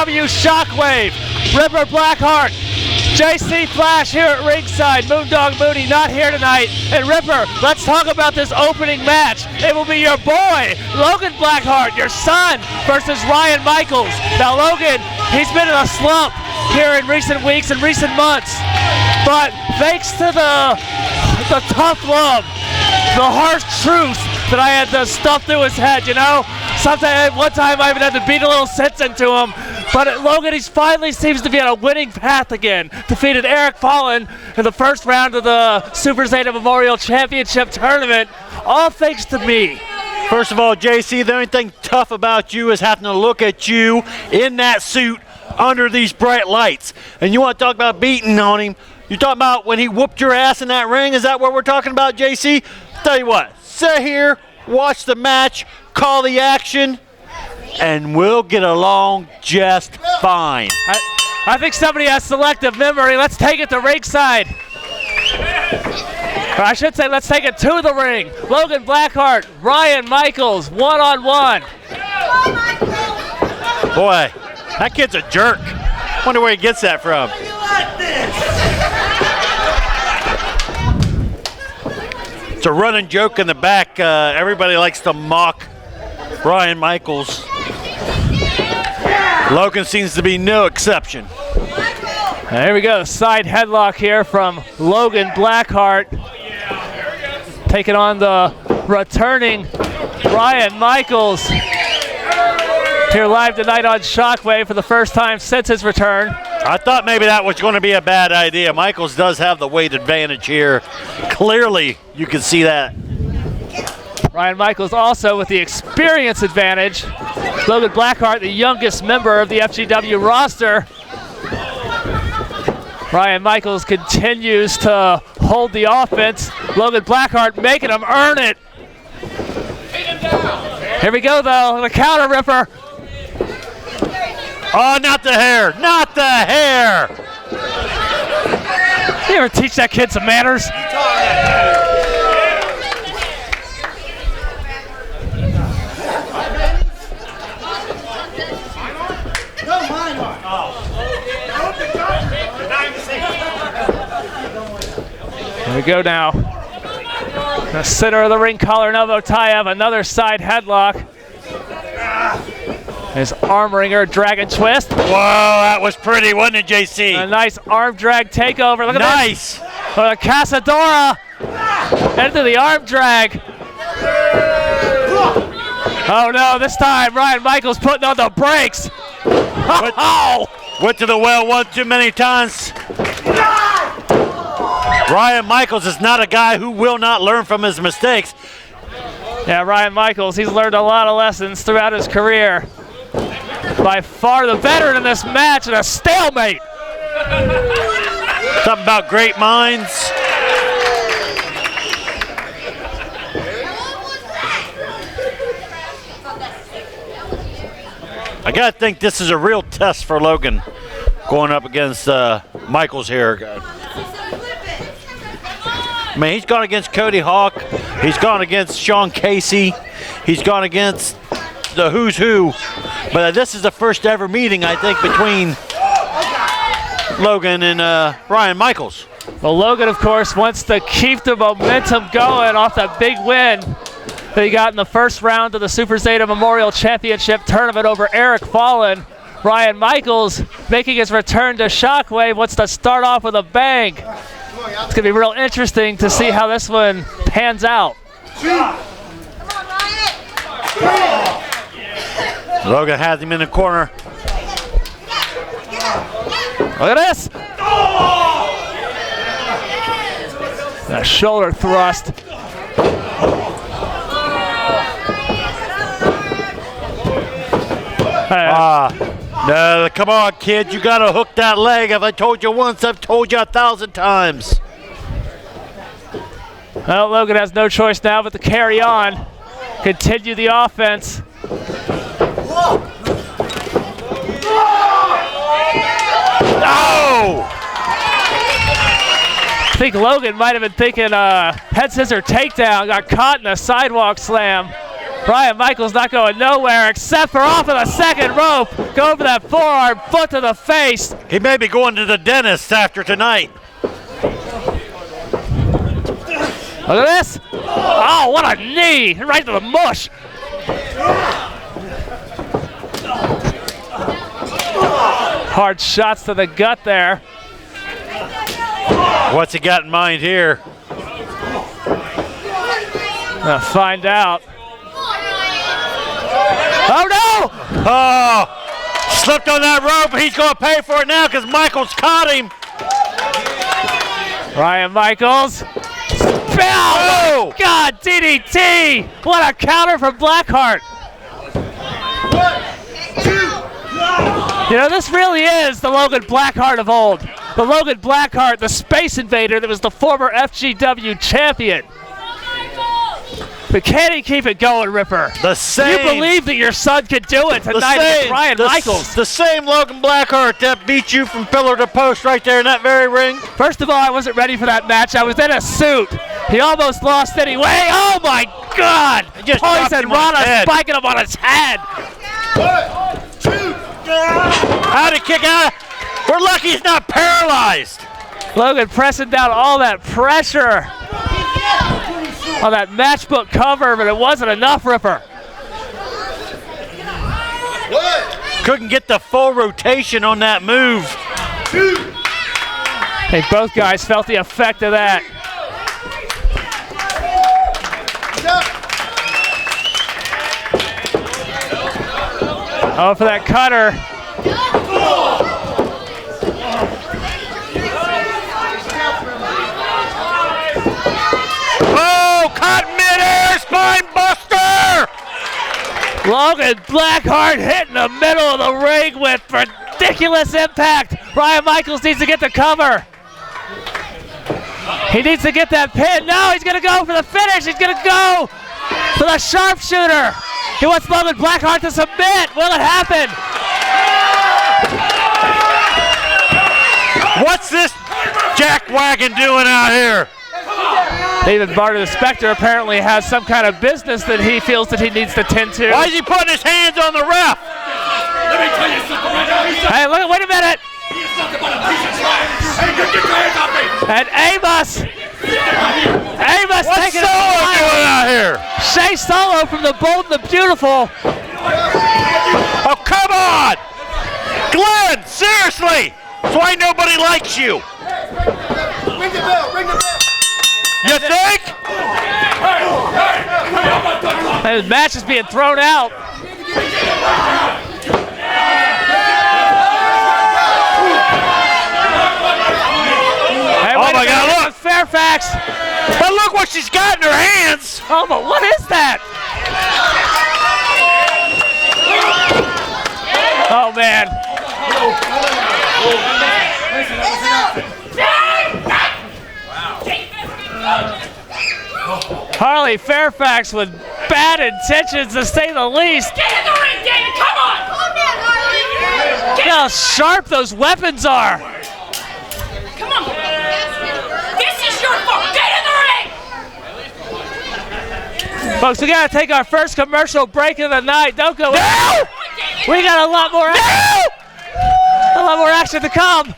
FGW Shockwave, Ripper Blackheart, JC Flash here at ringside, Moondog Mooney not here tonight, and Ripper, let's talk about this opening match. It will be your boy, Logan Blackheart, your son, versus Ryan Michaels. Now Logan, he's been in a slump here in recent weeks and recent months, but thanks to the tough love, the harsh truth that I had to stuff through his head, you know? Sometimes, one time I even had to beat a little sense into him. But Logan, he finally seems to be on a winning path again. Defeated Eric Fallen in the first round of the Super Zeta Memorial Championship Tournament, all thanks to me. First of all, JC, the only thing tough about you is having to look at you in that suit under these bright lights. And you want to talk about beating on him? You talking about when he whooped your ass in that ring? Is that what we're talking about, JC? Tell you what, sit here, watch the match, call the action, and we'll get along just fine. I think somebody has selective memory. Let's take it to ringside. Or I should say, let's take it to the ring. Logan Blackheart, Ryan Michaels, one-on-one. Boy, that kid's a jerk. Wonder where he gets that from. It's a running joke in the back. Everybody likes to mock Ryan Michaels. Logan seems to be no exception. Here we go, side headlock here from Logan Blackheart. Taking on the returning Ryan Michaels. Here live tonight on Shockwave for the first time since his return. I thought maybe that was going to be a bad idea. Michaels does have the weight advantage here. Clearly, you can see that. Ryan Michaels also with the experience advantage. Logan Blackheart, the youngest member of the FGW roster. Ryan Michaels continues to hold the offense. Logan Blackheart making him earn it. Here we go though, the counter ripper. Oh, not the hair, not the hair. You ever teach that kid some manners? Here we go now. The center of the ring collar and elbow tie up, another side headlock. His arm wringer, dragon twist. Whoa, that was pretty, wasn't it, JC? A nice arm drag takeover. Look at nice. This. Oh, the Casadora into the arm drag. Oh no, this time Ryan Michaels putting on the brakes. Went to the well one too many times. Ryan Michaels is not a guy who will not learn from his mistakes. Yeah, Ryan Michaels, he's learned a lot of lessons throughout his career. By far the veteran in this match and a stalemate. Something about great minds. I gotta think this is a real test for Logan going up against Michaels here. I mean, he's gone against Cody Hawk. He's gone against Sean Casey. He's gone against the who's who. But this is the first ever meeting, I think, between Logan and Ryan Michaels. Well, Logan, of course, wants to keep the momentum going off that big win that he got in the first round of the Super Zeta Memorial Championship Tournament over Eric Fallen. Ryan Michaels, making his return to Shockwave, wants to start off with a bang. It's going to be real interesting to see how this one pans out. Logan has him in the corner. Look at this. That shoulder thrust. No, come on, kid. You got to hook that leg. If I told you once, I've told you 1,000 times. Well, Logan has no choice now but to carry on. Continue the offense. Oh! I think Logan might have been thinking head scissor takedown. Got caught in a sidewalk slam. Brian Michaels not going nowhere except for off of the second rope. Go over that forearm, foot to the face. He may be going to the dentist after tonight. Look at this. Oh, what a knee. Right to the mush. Hard shots to the gut there. What's he got in mind here? Gonna find out. Oh no! Oh, slipped on that rope. He's gonna pay for it now because Michaels caught him. Ryan Michaels. Oh, God, DDT! What a counter from Blackheart. You know, this really is the Logan Blackheart of old. The Logan Blackheart, the Space Invader that was the former FGW champion. But can he keep it going, Ripper? The same. You believe that your son could do it tonight against Ryan Michaels. The same Logan Blackheart that beat you from pillar to post right there in that very ring. First of all, I wasn't ready for that match. I was in a suit. He almost lost anyway. Oh, my God. Poison Rana spiking him on his head. 1, 2, how'd he kick out? We're lucky he's not paralyzed. Logan pressing down all that pressure on that matchbook cover, but it wasn't enough, Ripper. Couldn't get the full rotation on that move. I think both guys felt the effect of that. Oh, for that cutter. Oh, caught mid-air, spine buster! Logan Blackheart hit in the middle of the ring with ridiculous impact. Ryan Michaels needs to get the cover. He needs to get that pin. No, he's gonna go for the finish. He's gonna go for the sharpshooter. He wants Logan Blackheart to submit. Will it happen? What's this jackwagon doing out here? David Barter, the Spectre, apparently has some kind of business that he feels that he needs to tend to. Why is he putting his hands on the ref? Let me tell you something right now. Hey, look, wait a minute. He's nothing but a piece of trash. Hey, get your hands off me. And Amos What's taking Solo doing out here? Shea Solo from the Bold and the Beautiful. Oh, come on! Glenn, seriously! That's why nobody likes you. Ring the bell, ring the bell. You think? And the match is being thrown out. Hey, oh my God, look! Fairfax. But look what she's got in her hands! Oh, but what is that? Oh, man. Harley Fairfax with bad intentions, to say the least. Get in the ring, David! Come on! Calm down, Harley! Look how sharp those weapons are. Come on! This is your fault! Get in the ring! Folks, we gotta take our first commercial break of the night. Don't go out. We got a lot more action. A lot more action to come.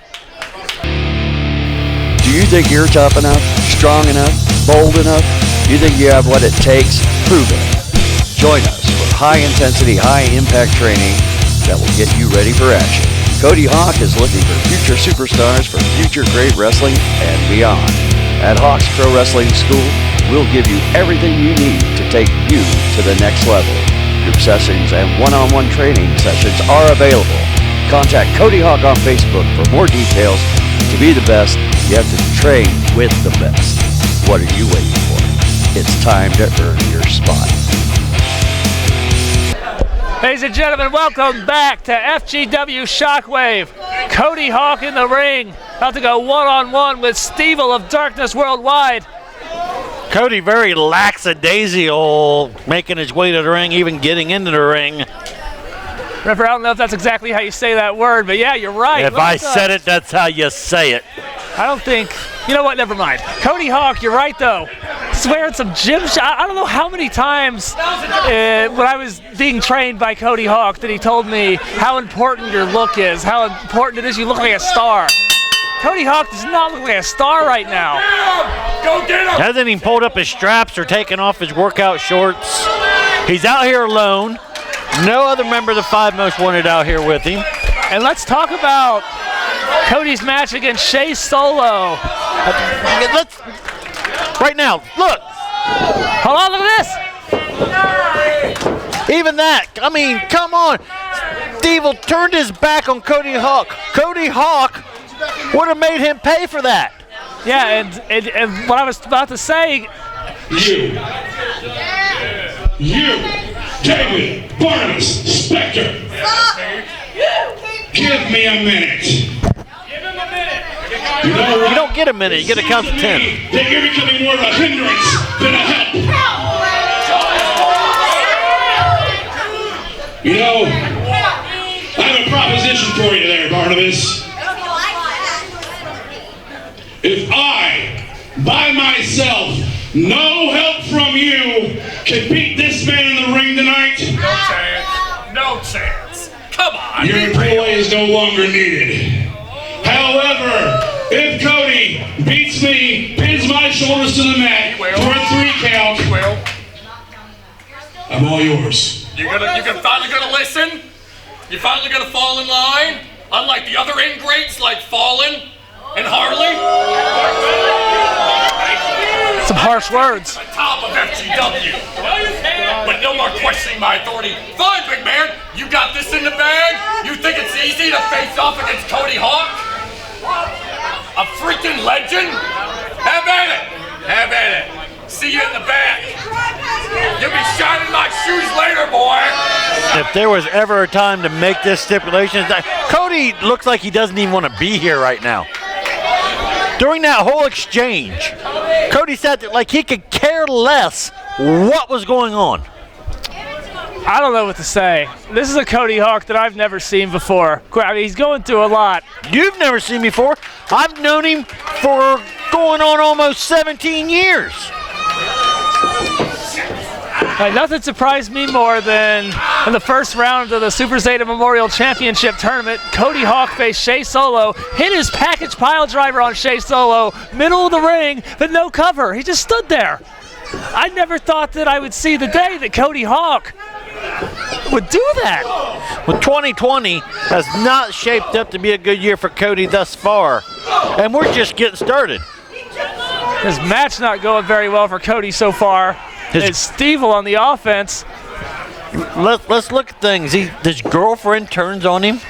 Do you think you're tough enough, strong enough, bold enough? You think you have what it takes? Prove it. Join us for high-intensity, high-impact training that will get you ready for action. Cody Hawk is looking for future superstars for future great wrestling and beyond. At Hawk's Pro Wrestling School, we'll give you everything you need to take you to the next level. Group sessions and one-on-one training sessions are available. Contact Cody Hawk on Facebook for more details. To be the best, you have to train with the best. What are you waiting for? It's time to earn your spot. Ladies and gentlemen, welcome back to FGW Shockwave. Cody Hawk in the ring, about to go one-on-one with Stevel of Darkness Worldwide. Cody very lackadaisical, making his way to the ring, even getting into the ring. Ripper, I don't know if that's exactly how you say that word, but yeah, you're right. If I said it, that's how you say it. I don't think, you know what, never mind. Cody Hawk, you're right though. He's wearing some gym I don't know how many times when I was being trained by Cody Hawk that he told me how important your look is, how important it is you look like a star. Cody Hawk does not look like a star right now. Go get him! Hasn't even pulled up his straps or taken off his workout shorts. He's out here alone. No other member of the 5 Most Wanted out here with him. And let's talk about Cody's match against Shea Solo. Right now, look. Hold on, look at this. Even that, I mean, come on. Stevel turned his back on Cody Hawk. Cody Hawk would have made him pay for that. Yeah, and what I was about to say. You, David, Barnes, Spectre. Give me a minute. Give him a minute. You know what? You don't get a minute, you get to count to 10. They're becoming more of a hindrance than a help. You know, I have a proposition for you there, Barnabas. If I, by myself, no help from you, can beat this man in the ring tonight, No chance. Come on. your employee is no longer needed. However, if Cody beats me, pins my shoulders to the mat for a 3 count, Well, I'm all yours. you're finally gonna listen? You finally gonna fall in line? Unlike the other ingrates like Fallen and Harley? Some harsh words. On top of FGW. But no more questioning my authority. Fine, big man. You got this in the bag? You think it's easy to face off against Cody Hawk? A freaking legend? Have at it. Have at it. See you in the back. You'll be shining my shoes later, boy. If there was ever a time to make this stipulation, Cody looks like he doesn't even want to be here right now. During that whole exchange, Cody sat there like he could care less what was going on. I don't know what to say. This is a Cody Hawk that I've never seen before. I mean, he's going through a lot. You've never seen me before. I've known him for going on almost 17 years. Nothing surprised me more than in the first round of the Super Zeta Memorial Championship Tournament, Cody Hawk faced Shea Solo, hit his package pile driver on Shea Solo, middle of the ring, but no cover. He just stood there. I never thought that I would see the day that Cody Hawk would do that. Well, 2020 has not shaped up to be a good year for Cody thus far, and we're just getting started. His match not going very well for Cody so far. It's Stevel on the offense. Let's look at things. His girlfriend turns on him,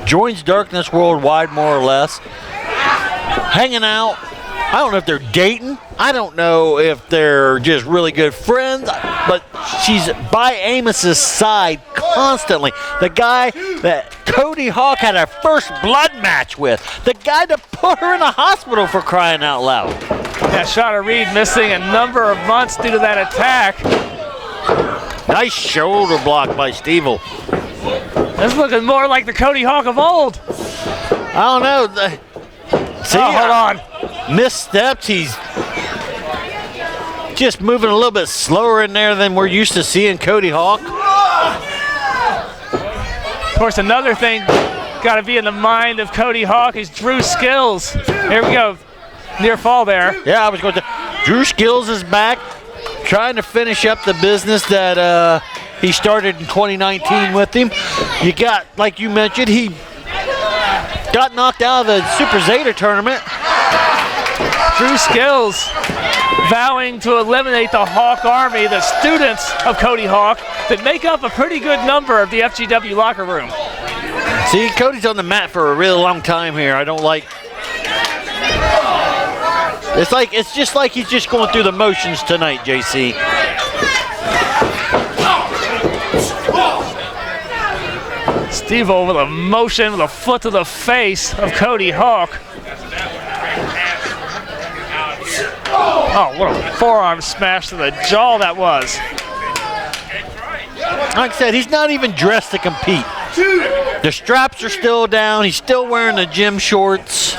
joins Darkness Worldwide more or less, hanging out. I don't know if they're dating. I don't know if they're just really good friends, but she's by Amos's side constantly. The guy that Cody Hawk had our first blood match with. The guy that put her in the hospital, for crying out loud. Yeah, Shauna Reed missing a number of months due to that attack. Nice shoulder block by Stevel. That's looking more like the Cody Hawk of old. I don't know. See, hold on. Missteps. He's just moving a little bit slower in there than we're used to seeing Cody Hawk. Of course, another thing got to be in the mind of Cody Hawk is Drew Skills. Here we go. Near fall there. Yeah, I was going to. Drew Skills is back, trying to finish up the business that he started in 2019 with him. You got, like you mentioned, he got knocked out of the Super Zeta tournament. Drew Skills vowing to eliminate the Hawk Army, the students of Cody Hawk that make up a pretty good number of the FGW locker room. See, Cody's on the mat for a really long time here. I don't like. It's just like he's just going through the motions tonight, JC. Stevel with a motion with a foot to the face of Cody Hawk. Oh, what a forearm smash to the jaw that was. Like I said, he's not even dressed to compete. The straps are still down. He's still wearing the gym shorts.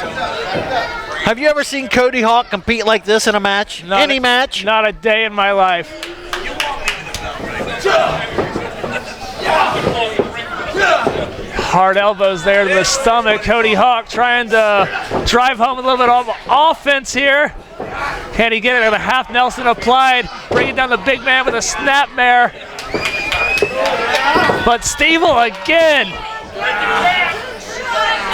Have you ever seen Cody Hawk compete like this in a match? Any match? Not a day in my life. Hard elbows there to the stomach. Cody Hawk trying to drive home a little bit of offense here. Can he get it? A half Nelson applied, bringing down the big man with a snapmare. But Stevel again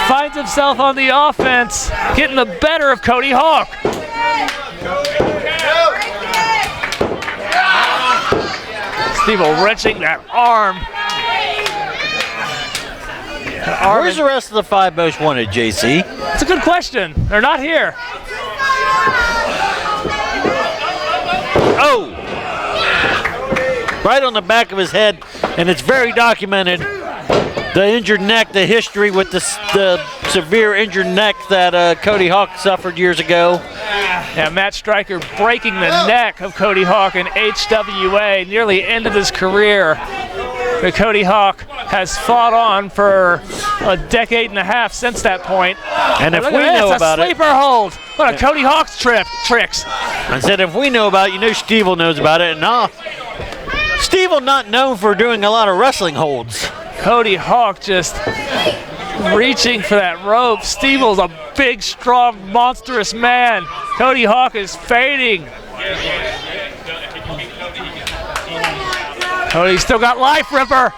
finds himself on the offense, getting the better of Cody Hawk. Stevel wrenching that arm. Where's the rest of the 5 most wanted, JC? It's a good question. They're not here. Oh! Right on the back of his head, and it's very documented. The injured neck, the history with the severe injured neck that Cody Hawk suffered years ago. Yeah, Matt Stryker breaking the neck of Cody Hawk in HWA, nearly ended his career. But Cody Hawk has fought on for a decade and a half since that point. And if we know about it, sleeper hold. What a Cody Hawk's tricks. I said if we know about it, you know Stevel knows about it. And Stevel not known for doing a lot of wrestling holds. Cody Hawk just reaching for that rope. Stevel's a big, strong, monstrous man. Cody Hawk is fading. Cody's still got life, Ripper.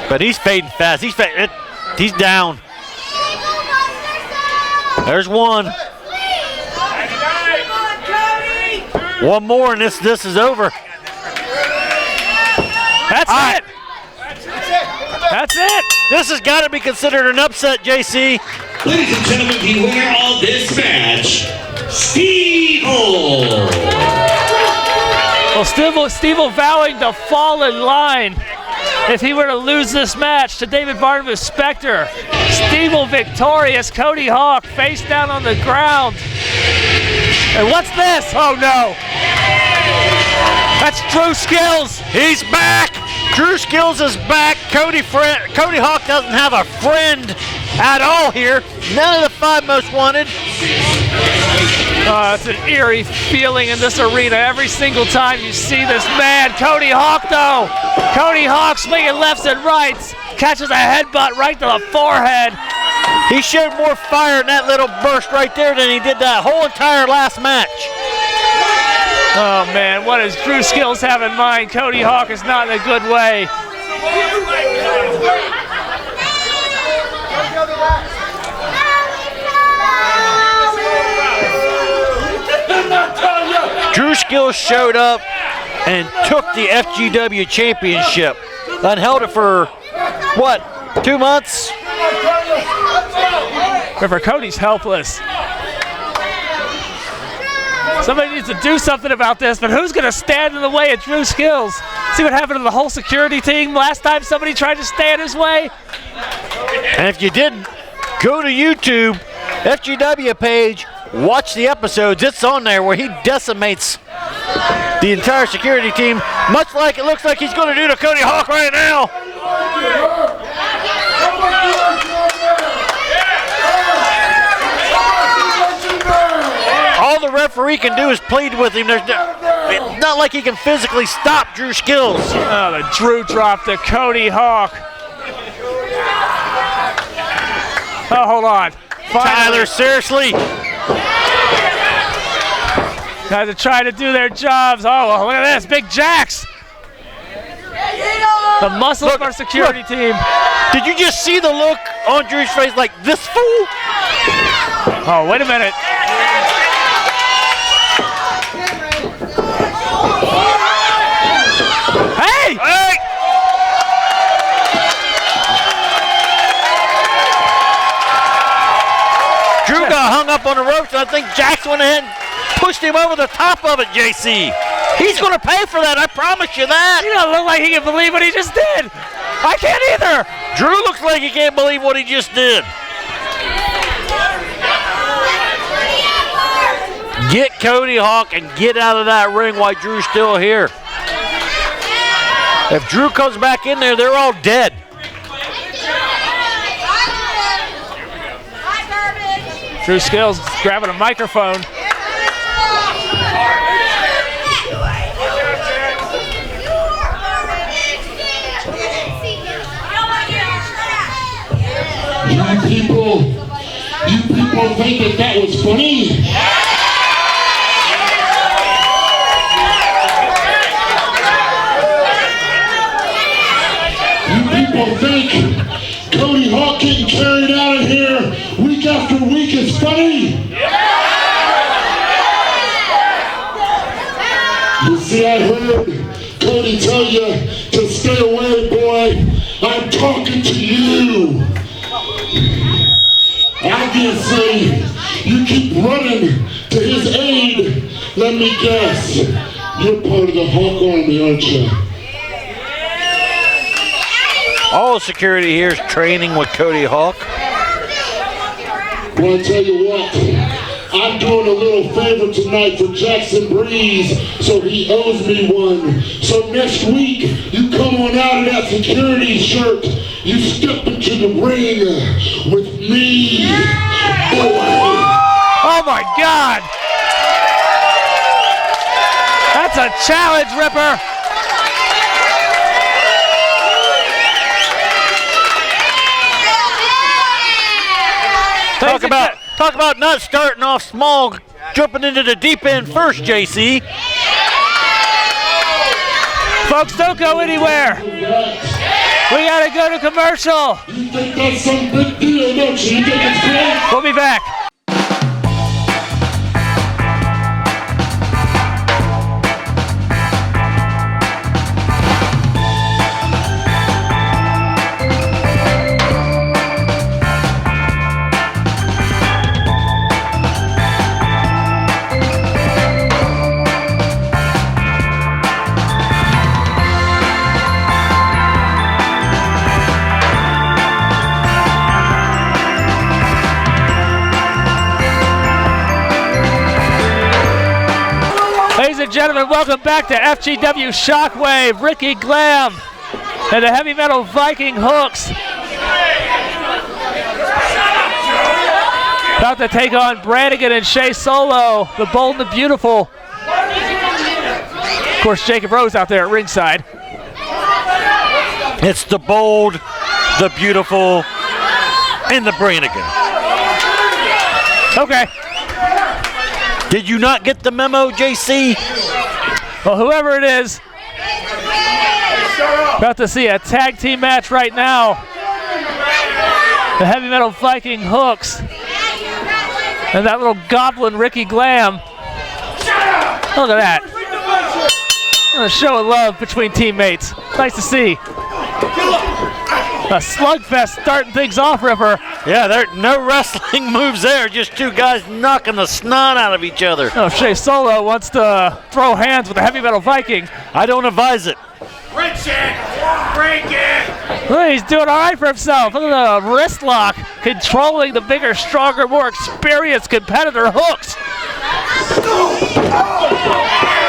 But he's fading fast. He's down. There's one. One more and this is over. That's it. That's it. This has got to be considered an upset, JC. Ladies and gentlemen, the winner of this match, Stevel. Well, Stevel vowing to fall in line if he were to lose this match to David Barnabas Spector. Stevel victorious. Cody Hawk face down on the ground. And what's this? Oh no. That's Drew Skills. He's back. Drew Skills is back. Cody Hawk doesn't have a friend at all here. None of the 5 most wanted. It's an eerie feeling in this arena every single time you see this man. Cody Hawk, though. Cody Hawk swinging lefts and rights. Catches a headbutt right to the forehead. He showed more fire in that little burst right there than he did that whole entire last match. Oh, man, what does Drew Skills have in mind? Cody Hawk is not in a good way. Drew Skills showed up and took the FGW championship and held it for, what, 2 months? River Cody's helpless. Somebody needs to do something about this, but who's going to stand in the way of Drew Skills? See what happened to the whole security team last time somebody tried to stand his way? And if you didn't, go to YouTube, FGW page, watch the episodes. It's on there where he decimates the entire security team, much like it looks like he's going to do to Cody Hawk right now. All the referee can do is plead with him. It's not like he can physically stop Drew Skills. Oh, the Drew drop to Cody Hawk. Oh, hold on. Tyler, seriously. Guys are trying to do their jobs. Oh, well, look at this. Big Jacks. The muscle of our security team. Did you just see the look on Drew's face like this fool? Oh, wait a minute. Hey! Hey! Drew got hung up on the ropes, and I think Jackson went ahead and pushed him over the top of it, JC. He's going to pay for that, I promise you that. He don't look like he can believe what he just did. I can't either. Drew looks like he can't believe what he just did. Get Cody Hawk and get out of that ring while Drew's still here. If Drew comes back in there, they're all dead. Drew Skills grabbing a microphone. You people think that was funny? You people think Cody Hawk getting carried out of here week after week is funny? You see, I heard Cody tell you to stay away, boy. I'm talking to you. Obviously, you keep running to his aid. Let me guess, you're part of the Hawk Army, aren't you? All security here is training with Cody Hawk. Well, I tell you what, I'm doing a little favor tonight for Jackson Breeze, so he owes me one. So next week, you come on out in that security shirt. You step into the ring with me, boy. Oh my God! That's a challenge, Ripper. Talk about not starting off small, jumping into the deep end first, JC. Folks, don't go anywhere. We gotta go to commercial. You think that's some big deal, don't you? You think it's great? We'll be back. Ladies and gentlemen, welcome back to FGW Shockwave. Ricky Gleb and the Heavy Metal Viking Hooks about to take on Brannigan and Shea Solo, the Bold and the Beautiful. Of course, Jacob Rose out there at ringside. It's the Bold, the Beautiful, and the Brannigan. Okay. Did you not get the memo, JC? Well, whoever it is, about to see a tag team match right now. The Heavy Metal Viking Hooks and that little goblin Ricky Glam. Look at that. A show of love between teammates. Nice to see. A slugfest starting things off, Ripper. Yeah, there no wrestling moves there. Just two guys knocking the snot out of each other. Oh, Shea Solo wants to throw hands with the Heavy Metal Viking. I don't advise it. Wrench it! Break it! Look, he's doing all right for himself. Look at the wrist lock, controlling the bigger, stronger, more experienced competitor Hooks.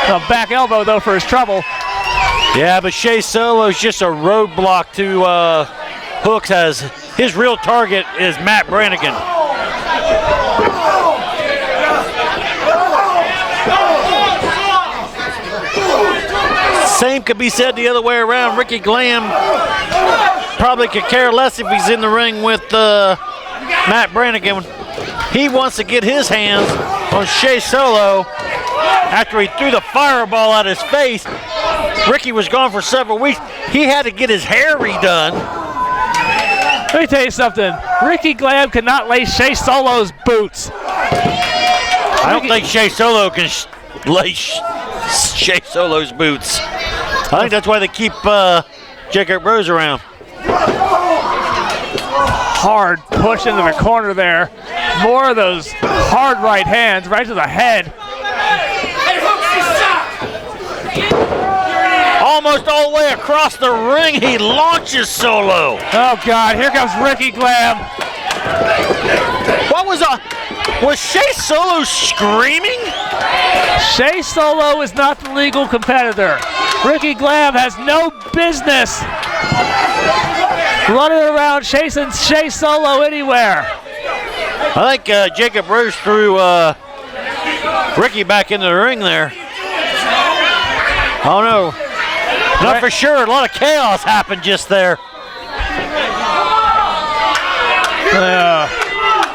A back elbow, though, for his trouble. Yeah, but Shea Solo's just a roadblock to Hooks, as his real target is Matt Brannigan. Same could be said the other way around. Ricky Glam probably could care less if he's in the ring with Matt Brannigan. He wants to get his hands on Shea Solo after he threw the fireball at his face. Ricky was gone for several weeks. He had to get his hair redone. Let me tell you something. Ricky Glam cannot lace Shea Solo's boots. I don't think Shea Solo can lace Shea Solo's boots. I think that's why they keep Jacob Rose around. Hard push into the corner there. More of those hard right hands right to the head. Hey, Hooks, you suck! Almost all the way across the ring, he launches Solo. Oh God, here comes Ricky Glam. What was Shea Solo screaming? Shea Solo is not the legal competitor. Ricky Glam has no business running around chasing Shea Solo anywhere. I think Jacob Rose threw Ricky back into the ring there. Oh no. Not for sure. A lot of chaos happened just there.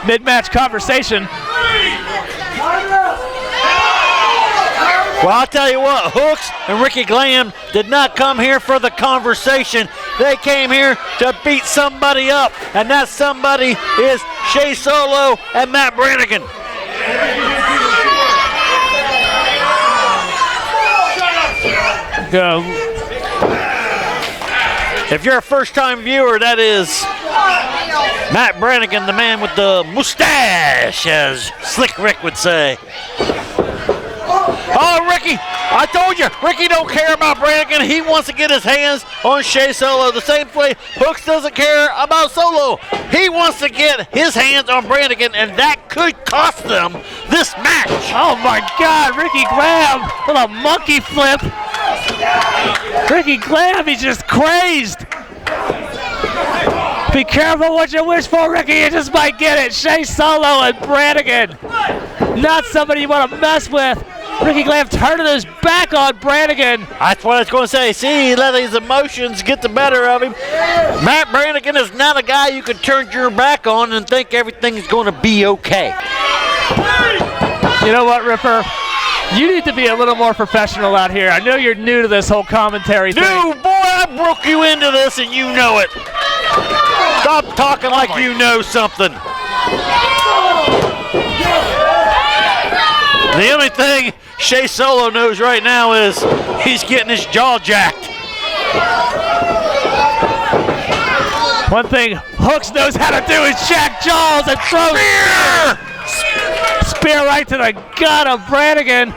Mid-match conversation. Well, I'll tell you what, Hooks and Ricky Gleb did not come here for the conversation. They came here to beat somebody up, and that somebody is Shea Solo and Matt Brannigan. Go. If you're a first-time viewer, that is Matt Brannigan, the man with the mustache, as Slick Rick would say. Oh, Ricky, I told you, Ricky don't care about Brannigan. He wants to get his hands on Shea Solo the same way Hooks doesn't care about Solo. He wants to get his hands on Brannigan, and that could cost them this match. Oh my God, Ricky Gleb with a monkey flip. Ricky Gleb, he's just crazed. Be careful what you wish for, Ricky. You just might get it. Shea Solo and Brannigan. Not somebody you want to mess with. Ricky Gleb turning his back on Brannigan. That's what I was going to say. See, he let his emotions get the better of him. Matt Brannigan is not a guy you can turn your back on and think everything is going to be okay. You know what, Ripper? You need to be a little more professional out here. I know you're new to this whole commentary thing. Dude, boy, I broke you into this and you know it. Stop talking like you know something. The only thing Shea Solo knows right now is he's getting his jaw jacked. One thing Hooks knows how to do is jack jaws and throw spear right to the gut of Brannigan.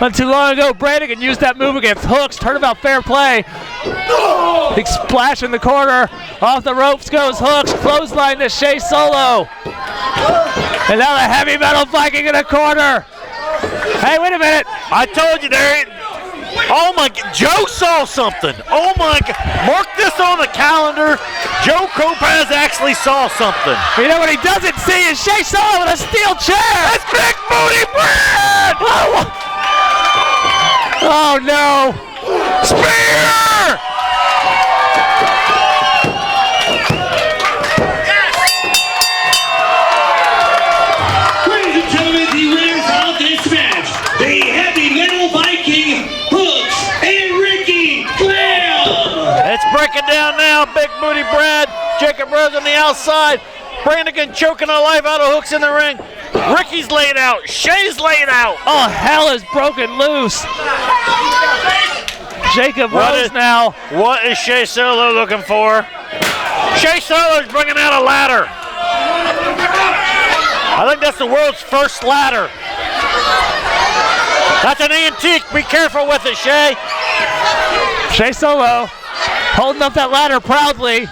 Not too long ago, Brannigan used that move against Hooks. Turnabout fair play. Big splash in the corner. Off the ropes goes Hooks. Clothesline to Shea Solo. And now the heavy metal Viking in the corner. Hey, wait a minute. I told you there ain't. Oh my, Joe saw something. Oh my God. Mark this on the calendar. Joe Kopaz actually saw something. You know what he doesn't see is Shea Solo with a steel chair. That's Big Booty Brad! Oh no. Spear! Ladies and gentlemen, the winners of this match, the heavy metal Viking, Hooks and Ricky Gleb. Let's break it down now. Big Booty Brad, Jacob Rose on the outside. Brannigan choking the life out of Hooks in the ring. Ricky's laid out. Shea's laid out. Oh, hell is broken loose. Jacob Rose now. What is Shea Solo looking for? Shea Solo's bringing out a ladder. I think that's the world's first ladder. That's an antique. Be careful with it, Shea. Shea Solo holding up that ladder proudly.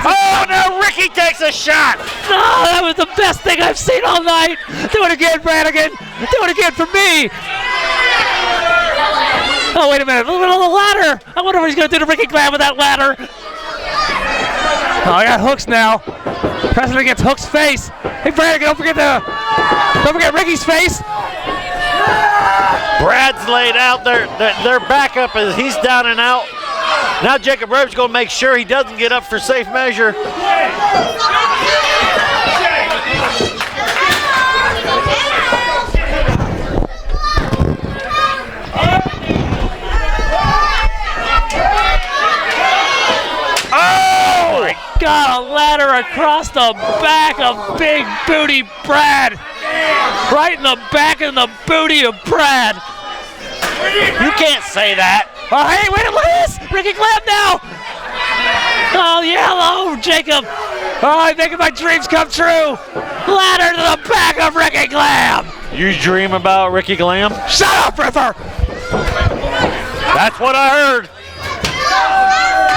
Oh, no, Ricky takes a shot. Oh, that was the best thing I've seen all night. Do it again, Brannigan. Do it again for me. Oh, wait a minute. Look at the ladder. I wonder what he's going to do to Ricky Gleb with that ladder. Oh, I got Hooks now. Pressing against Hooks' face. Hey, Brannigan, don't forget Ricky's face. Brad's laid out. Their backup is he's down and out. Now Jacob Rove's going to make sure he doesn't get up for safe measure. Oh! My God, a ladder across the back of Big Booty Brad. Right in the back of the booty of Brad. You can't say that. Oh, hey, wait, look at this! Ricky Gleb now! Oh, yellow, Jacob! Oh, I'm making my dreams come true! Ladder to the back of Ricky Gleb! You dream about Ricky Gleb? Shut up, Ripper! That's what I heard.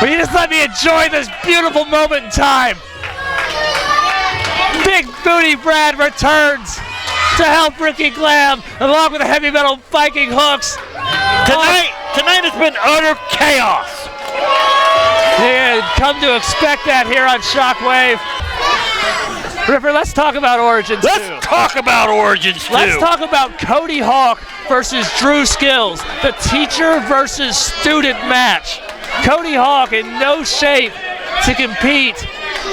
Will you just let me enjoy this beautiful moment in time? Big Booty Brad returns to help Ricky Gleb, along with the heavy metal Viking Hooks. Tonight has been utter chaos. Yeah, come to expect that here on Shockwave. Ripper, let's talk about Origins too. Let's talk about Origins too. Let's talk about Cody Hawk versus Drew Skills, the teacher versus student match. Cody Hawk in no shape to compete.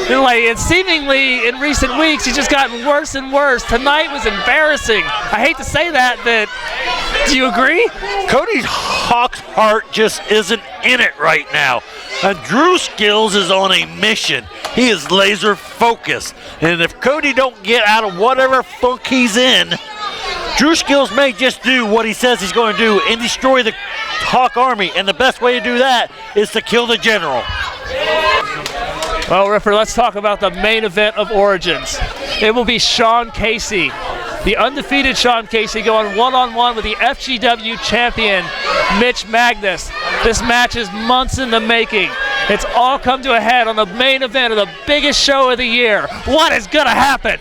And seemingly in recent weeks, he's just gotten worse and worse. Tonight was embarrassing. I hate to say that, but do you agree? Cody Hawk's heart just isn't in it right now. And Drew Skills is on a mission. He is laser focused. And if Cody don't get out of whatever funk he's in, Drew Skills may just do what he says he's going to do and destroy the Hawk Army. And the best way to do that is to kill the general. Well, Ripper, let's talk about the main event of Origins. It will be Sean Casey, the undefeated Sean Casey, going one-on-one with the FGW champion, Mitch Magnus. This match is months in the making. It's all come to a head on the main event of the biggest show of the year. What is going to happen?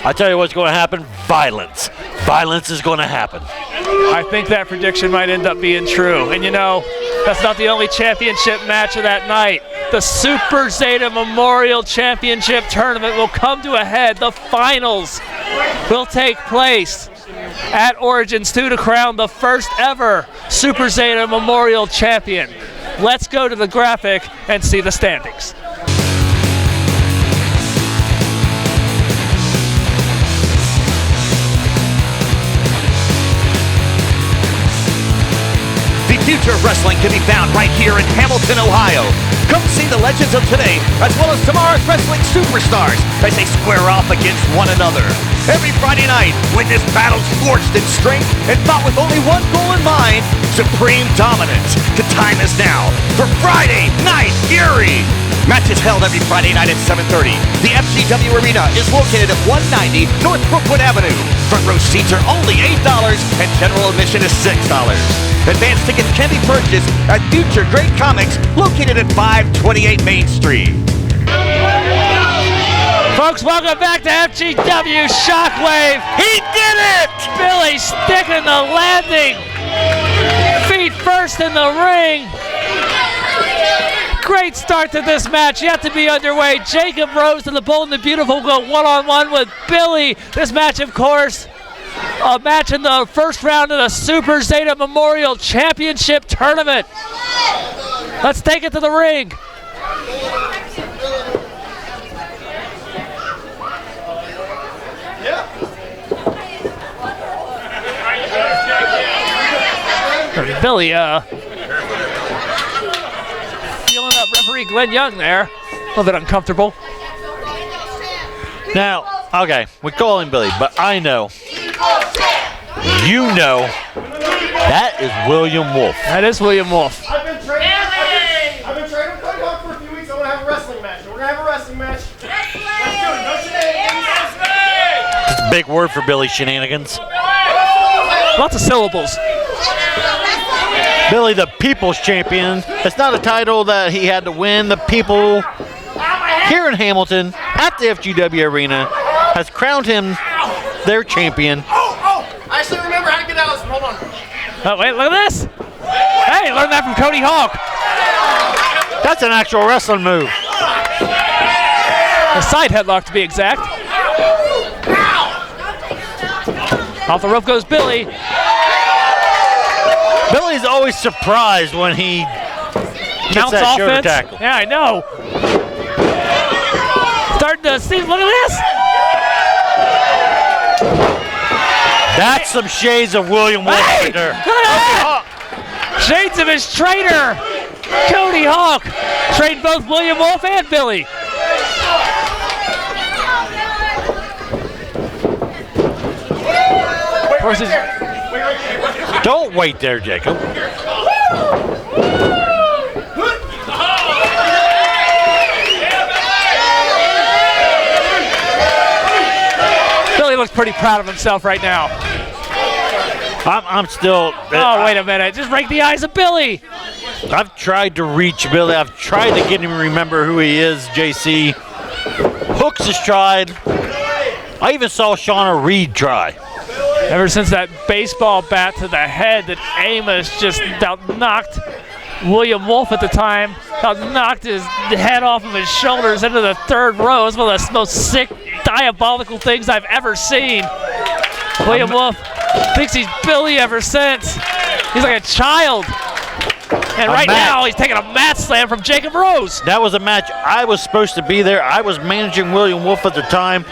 I tell you what's going to happen, violence. Violence is going to happen. I think that prediction might end up being true. And you know, that's not the only championship match of that night. The Super Zeta Memorial Championship Tournament will come to a head. The finals will take place at Origins 2 to crown the first ever Super Zeta Memorial Champion. Let's go to the graphic and see the standings. The future of wrestling can be found right here in Hamilton, Ohio. Come see the legends of today, as well as tomorrow's wrestling superstars, as they square off against one another. Every Friday night, witness battles forged in strength and fought with only one goal in mind, supreme dominance. The time is now for Friday Night Fury. Matches held every Friday night at 7:30. The FGW Arena is located at 190 North Brookwood Avenue. Front row seats are only $8 and general admission is $6. Advance tickets can be purchased at Future Great Comics, located at 528 Main Street. Folks, welcome back to FGW Shockwave. He did it! Billy sticking the landing. Feet first in the ring. Great start to this match, yet to be underway. Jacob Rose and the Bold and the Beautiful go one-on-one with Billy. This match, of course, a match in the first round of the Super Zeta Memorial Championship Tournament. Let's take it to the ring. Billy, feeling up referee Glenn Young there. A little bit uncomfortable. Now, okay, we call him Billy, but I know, you know, that is William Wolf. That is William Wolf. I've been training with Cody Hawk for a few weeks. I want to have a wrestling match. We're going to have a wrestling match. Let's do it. No shenanigans. That's a big word for Billy, shenanigans. Lots of syllables. Billy, the People's Champion. It's not a title that he had to win. The people here in Hamilton at the FGW Arena has crowned him their champion. I actually remember how to get out of this. Hold on. Oh, wait, look at this. Hey, learned that from Cody Hawk. That's an actual wrestling move. A side headlock, to be exact. Off the rope goes Billy. Billy's always surprised when he gets that shoulder tackle. Yeah, I know. Starting to see, look at this. That's some shades of William Wolf Hey, right there. look at that. Shades of his trainer, Cody Hawk. Trained both William Wolf and Billy. Don't wait there, Jacob. Billy looks pretty proud of himself right now. I'm still. Oh, wait a minute. Just break the eyes of Billy. I've tried to reach Billy. I've tried to get him to remember who he is, JC. Hooks has tried. I even saw Shauna Reed try. Ever since that baseball bat to the head that Amos just knocked William Wolf at the time, knocked his head off of his shoulders into the third row. It's one of the most sick diabolical things I've ever seen. William Wolf thinks he's Billy ever since. He's like a child. And right now, he's taking a mat slam from Jacob Rose. That was a match I was supposed to be there. I was managing William Wolf at the time,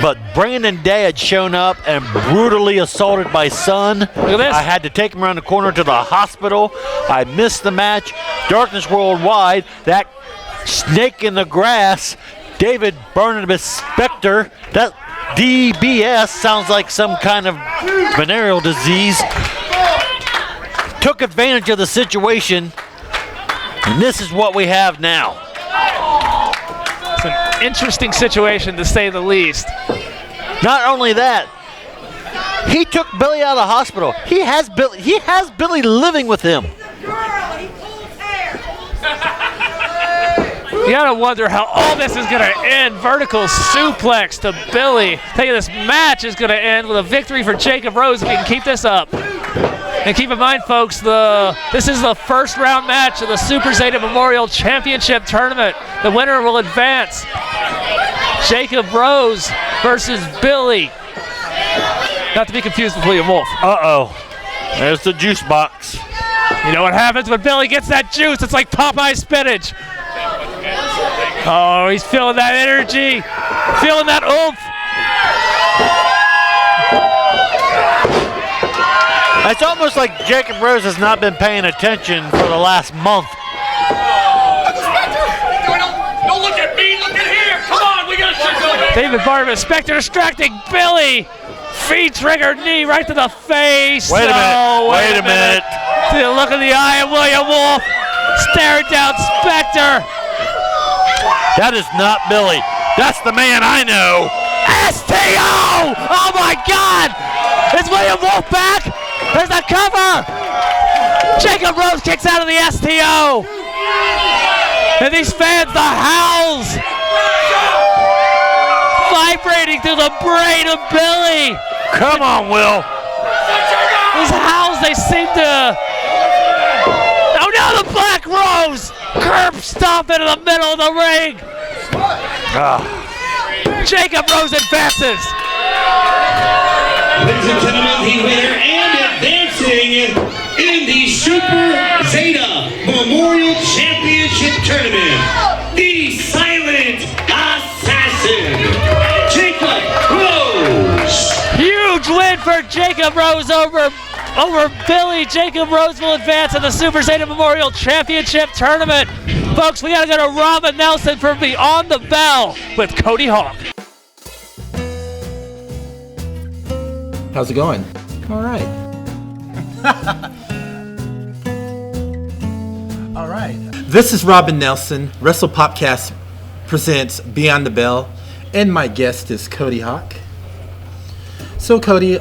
but Brandon Day had shown up and brutally assaulted my son. Look at this. I had to take him around the corner to the hospital. I missed the match. Darkness Worldwide, that snake in the grass, David Barnabas Spector, that DBS sounds like some kind of venereal disease, took advantage of the situation, and this is what we have now. It's an interesting situation, to say the least. Not only that, he took Billy out of the hospital. He has Billy living with him. You gotta wonder how all this is gonna end. Vertical suplex to Billy. Tell you, this match is gonna end with a victory for Jacob Rose if he can keep this up. And keep in mind, folks, this is the first round match of the Super Zeta Memorial Championship Tournament. The winner will advance. Jacob Rose versus Billy. Not to be confused with William Wolf. Uh-oh. There's the juice box. You know what happens when Billy gets that juice? It's like Popeye spinach. Oh, he's feeling that energy. Feeling that oomph. It's almost like Jacob Rose has not been paying attention for the last month. Don't look at me, look at here. Come on, we gotta check over. David Barnabas Spector distracting Billy. Feet trigger knee right to the face. Wait a minute. Oh, Wait a minute. See the look in the eye of William Wolf. Staring down Spector. That is not Billy. That's the man I know. STO! Oh my God! Is William Wolf back? There's the cover! Jacob Rose kicks out of the STO! And these fans, the howls! Vibrating through the brain of Billy! Come on, Will. These howls, they seem to... Oh no, the Black Rose! Curb stomp into the middle of the ring! Jacob Rose advances! Ladies and gentlemen, the winner and advancing in the Super Zeta Memorial Championship Tournament, the Silent Assassin, Jacob Rose. Huge win for Jacob Rose over Billy. Jacob Rose will advance in the Super Zeta Memorial Championship Tournament. Folks, we gotta go to Robin Nelson for Beyond the Bell with Cody Hawk. How's it going? All right. All right. This is Robin Nelson. Wrestle Popcast presents Beyond the Bell, and my guest is Cody Hawk. So, Cody,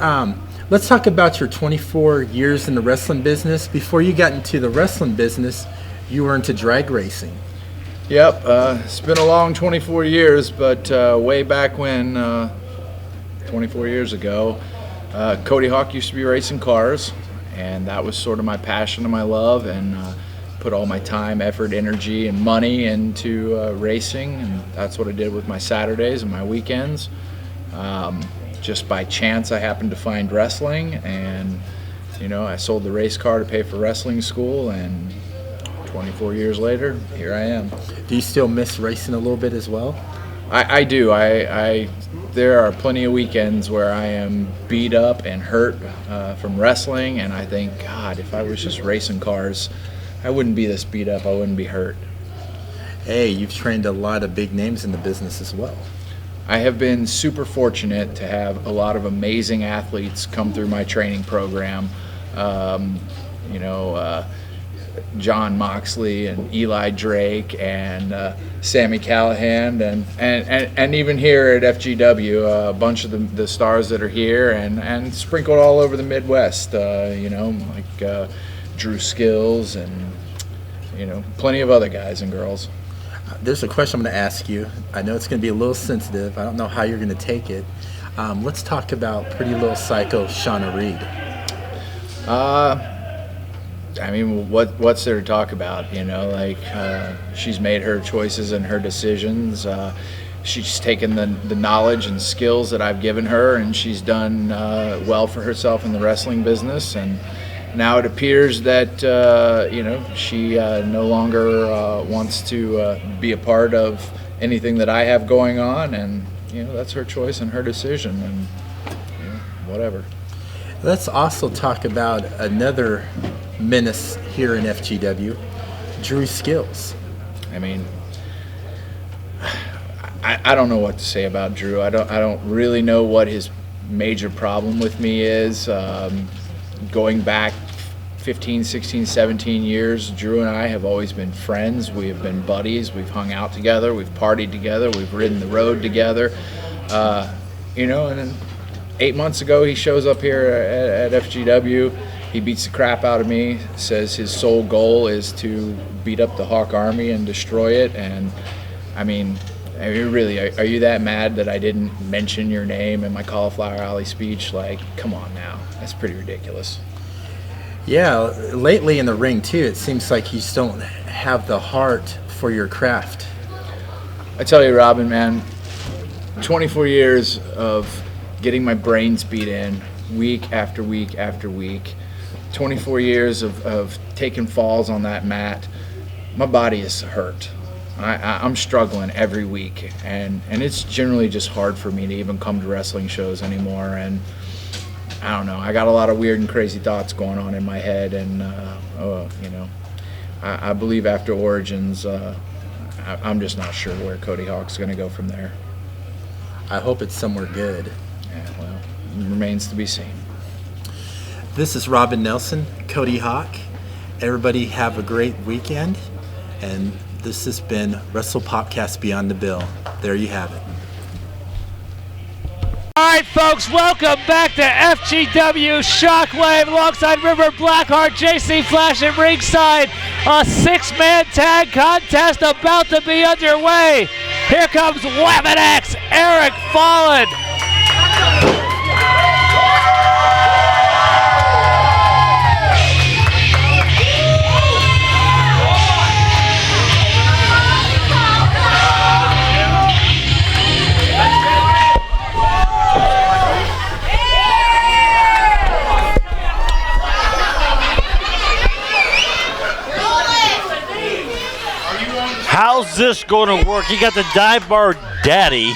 let's talk about your 24 years in the wrestling business. Before you got into the wrestling business, you were into drag racing. Yep, it's been a long 24 years, but way back when, 24 years ago, Cody Hawk used to be racing cars, and that was sort of my passion and my love, and put all my time, effort, energy, and money into racing, and that's what I did with my Saturdays and my weekends. Just by chance, I happened to find wrestling, and I sold the race car to pay for wrestling school, and 24 years later, here I am. Do you still miss racing a little bit as well? I do. There are plenty of weekends where I am beat up and hurt from wrestling, and I think, God, if I was just racing cars, I wouldn't be this beat up. I wouldn't be hurt. Hey, you've trained a lot of big names in the business as well. I have been super fortunate to have a lot of amazing athletes come through my training program. John Moxley and Eli Drake and Sammy Callahan and even here at FGW, a bunch of the stars that are here and sprinkled all over the Midwest, like Drew Skills and plenty of other guys and girls. There's a question I'm going to ask you. I know it's going to be a little sensitive. I don't know how you're going to take it. Let's talk about Pretty Little Psycho Shauna Reed. What's there to talk about? She's made her choices and her decisions. she's taken the knowledge and skills that I've given her, and she's done well for herself in the wrestling business. And now it appears that she no longer wants to be a part of anything that I have going on, and that's her choice and her decision, and whatever. Let's also talk about another menace here in FGW, Drew Skills. I mean, I don't know what to say about Drew. I don't really know what his major problem with me is. Going back 15, 16, 17 years, Drew and I have always been friends. We have been buddies. We've hung out together. We've partied together. We've ridden the road together. And then 8 months ago, he shows up here at FGW. He beats the crap out of me, says his sole goal is to beat up the Hawk Army and destroy it. And I mean, really, are you that mad that I didn't mention your name in my Cauliflower Alley speech? Like, come on now. That's pretty ridiculous. Yeah, lately in the ring, too, it seems like you just don't have the heart for your craft. I tell you, Robin, man, 24 years of getting my brains beat in week after week after week, 24 years of taking falls on that mat, my body is hurt. I'm struggling every week, and it's generally just hard for me to even come to wrestling shows anymore. And I don't know, I got a lot of weird and crazy thoughts going on in my head, and I believe after Origins, I'm just not sure where Cody Hawk's going to go from there. I hope it's somewhere good. Yeah, well, it remains to be seen. This is Robin Nelson, Cody Hawk. Everybody have a great weekend, and this has been Wrestle Popcast Beyond the Bill. There you have it. All right, folks, welcome back to FGW Shockwave alongside River Blackheart, JC Flash at ringside. A six-man tag contest about to be underway. Here comes Weapon X, Eric Fallen. How's this going to work? You got the dive bar daddy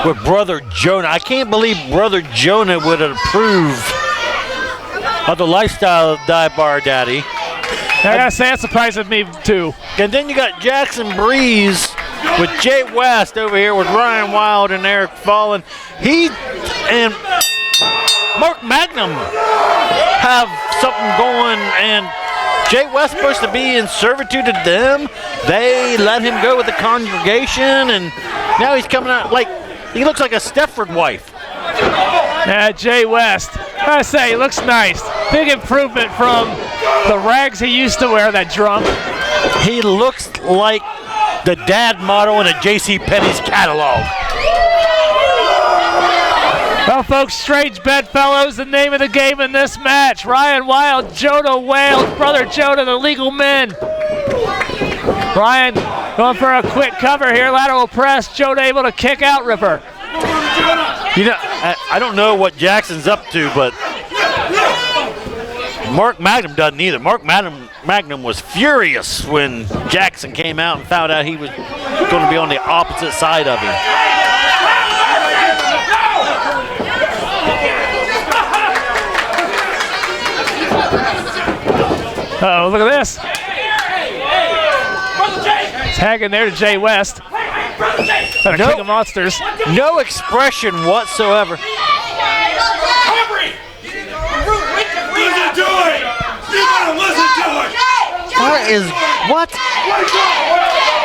with Brother Jonah. I can't believe Brother Jonah would approve of the lifestyle of dive bar daddy. I gotta say, that surprises me too. And then you got Jackson Breeze with Jay West over here with Ryan Wild and Eric Fallen. He and Mark Magnum have something going, and Jay West supposed to be in servitude to them. They let him go with the congregation, and now he's coming out like he looks like a Stepford wife. Yeah, Jay West. I say, he looks nice. Big improvement from the rags he used to wear, that drunk. He looks like the dad model in a J.C. Penney's catalog. Well, folks, strange bedfellows, the name of the game in this match. Ryan Wild, Jonah Wales, Brother Jonah, the legal men. Ryan going for a quick cover here, lateral press. Jonah able to kick out Ripper. You know, I don't know what Jackson's up to, but Mark Magnum doesn't either. Mark Magnum was furious when Jackson came out and found out he was going to be on the opposite side of him. Uh-oh, look at this. Tagging there to Jay West. King of Monsters. No expression whatsoever. Listen to it! You gotta listen to it! What?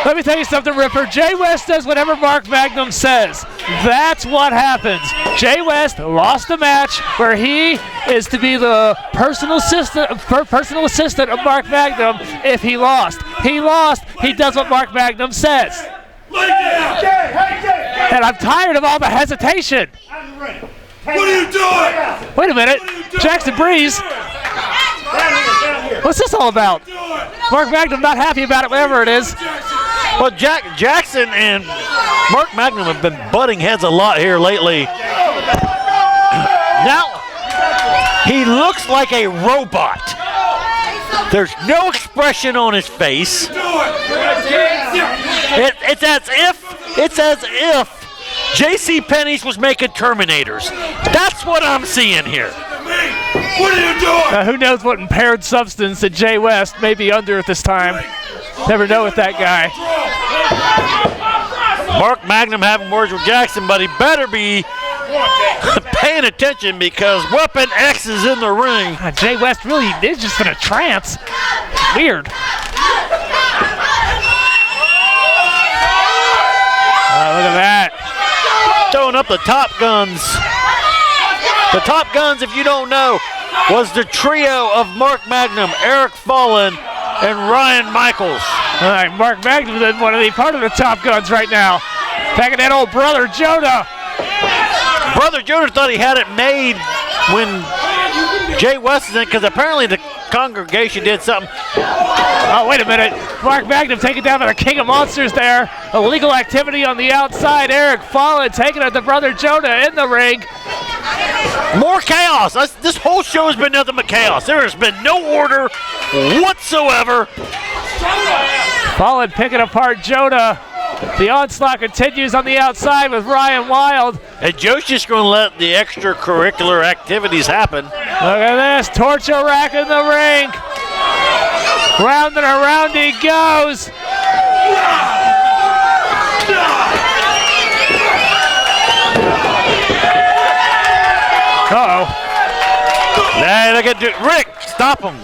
Let me tell you something, Ripper. Jay West does whatever Mark Magnum says. That's what happens. Jay West lost a match where he is to be the personal assistant of Mark Magnum if he lost. He lost. He does what Mark Magnum says. And I'm tired of all the hesitation. What are you doing? Wait a minute. Jackson Breeze. What's this all about? Mark Magnum not happy about it, whatever it is. Well, Jackson and Mark Magnum have been butting heads a lot here lately. Now, he looks like a robot. There's no expression on his face. It's as if J.C. Penney's was making Terminators. That's what I'm seeing here. What are you doing? Who knows what impaired substance that Jay West may be under at this time. Never know with that guy. Mark Magnum having words with Jackson, but he better be paying attention because Weapon X is in the ring. Jay West really is just in a trance. Weird. Look at that. Throwing up the Top Guns. The Top Guns, if you don't know, was the trio of Mark Magnum, Eric Fallen, and Ryan Michaels. All right, Mark Magnum doesn't want to be part of the Top Guns right now. Back at that old Brother Jonah. Brother Jonah thought he had it made when Jay West is in, because apparently the congregation did something. Oh, wait a minute. Mark Magnum taken down by the King of Monsters there. Illegal activity on the outside. Eric Fallen taking out the Brother Jonah in the ring. More chaos. This whole show has been nothing but chaos. There has been no order whatsoever. Fallen picking apart Jonah. The onslaught continues on the outside with Ryan Wild. And Joe's just going to let the extracurricular activities happen. Look at this. Torture rack in the ring. Round and around he goes. Uh-oh. Hey, look at Rick. Stop him.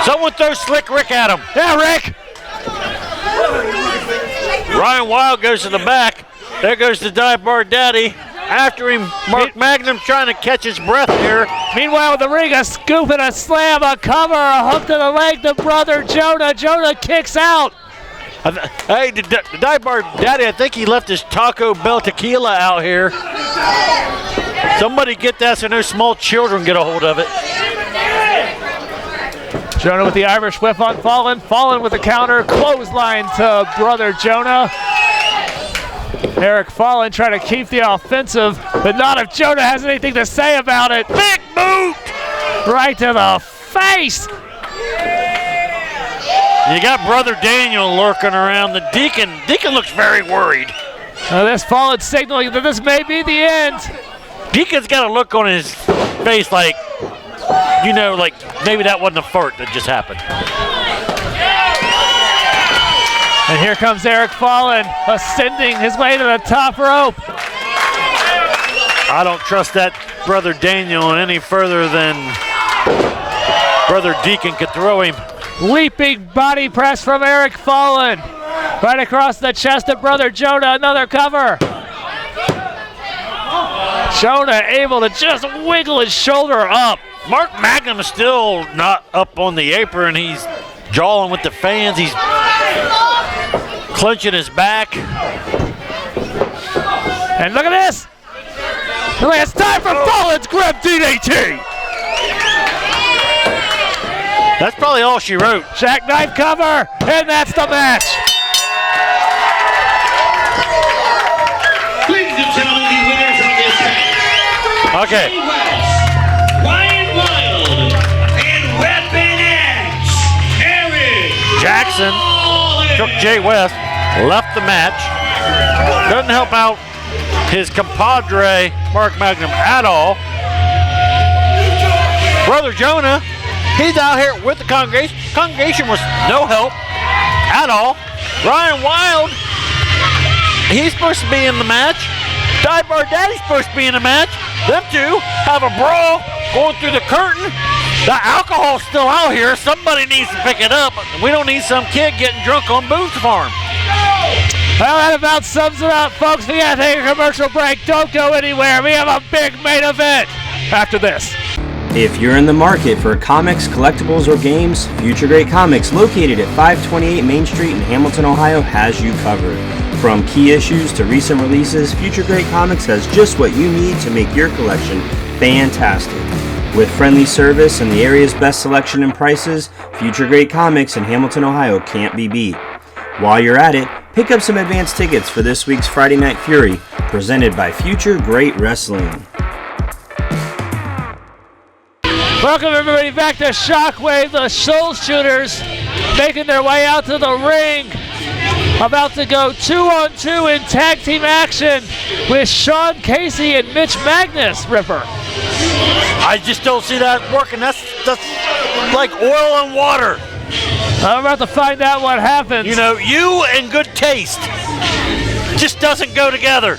Someone throw Slick Rick at him. Yeah, Rick. Ryan Wild goes to the back. There goes the Dive Bar Daddy. After him, Mark Magnum trying to catch his breath here. Meanwhile, the ring, a scoop and a slam, a cover, a hook to the leg to Brother Jonah. Jonah kicks out. Hey, the Dive Bar Daddy, I think he left his Taco Bell tequila out here. Somebody get that so no small children get a hold of it. Jonah with the Irish whip on Fallen. Fallen with the counter. Clothesline to Brother Jonah. Eric Fallen trying to keep the offensive, but not if Jonah has anything to say about it. Big boot! Right to the face! You got Brother Daniel lurking around. The Deacon looks very worried. This Fallen signaling that this may be the end. Deacon's got a look on his face like, you know, like maybe that wasn't a fart that just happened. And here comes Eric Fallen, ascending his way to the top rope. I don't trust that Brother Daniel any further than Brother Deacon could throw him. Leaping body press from Eric Fallen. Right across the chest of Brother Jonah, another cover. Jonah able to just wiggle his shoulder up. Mark Magnum is still not up on the apron. He's jawing with the fans. He's clenching his back. And look at this. It's time for Fallen's Gleb DDT. That's probably all she wrote. Jackknife cover, and that's the match. Ladies and gentlemen, the winners of this match. Okay. Jay West, Ryan Wild, and Weapon X, Eric Jackson Fallen. took Jay West, left the match. Doesn't help out his compadre, Mark Magnum, at all. Brother Jonah, he's out here with the congregation. Congregation was no help at all. Ryan Wild, he's supposed to be in the match. Dive Bar Daddy's supposed to be in the match. Them two have a brawl going through the curtain. The alcohol's still out here. Somebody needs to pick it up. We don't need some kid getting drunk on Boone's Farm. Well, that about sums it up, folks. We gotta take a commercial break. Don't go anywhere. We have a big main event after this. If you're in the market for comics, collectibles, or games, Future Great Comics, located at 528 Main Street in Hamilton, Ohio, has you covered. From key issues to recent releases, Future Great Comics has just what you need to make your collection fantastic. With friendly service and the area's best selection and prices, Future Great Comics in Hamilton, Ohio can't be beat. While you're at it, pick up some advance tickets for this week's Friday Night Fury, presented by Future Great Wrestling. Welcome everybody back to Shockwave. The Shoal Tuners making their way out to the ring. About to go 2-on-2 in tag team action with Sean Casey and Mitch Magnus, Ripper. I just don't see that working. That's like oil and water. I'm about to find out what happens. You know, you and good taste just doesn't go together.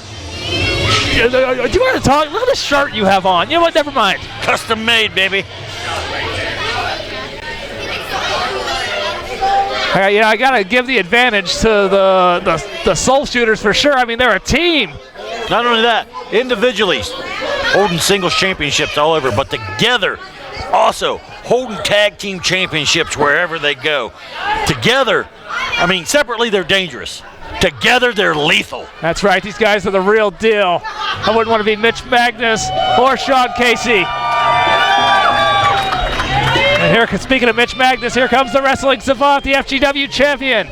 Do you want to talk? Look at the shirt you have on. You know what? Never mind. Custom made, baby. I got to give the advantage to the Soul Shooters for sure. I mean, they're a team. Not only that, individually holding singles championships all over, but together also holding tag team championships wherever they go. Together, I mean, separately they're dangerous. Together they're lethal. That's right. These guys are the real deal. I wouldn't want to be Mitch Magnus or Sean Casey. And here, speaking of Mitch Magnus, here comes the wrestling savant, the FGW champion.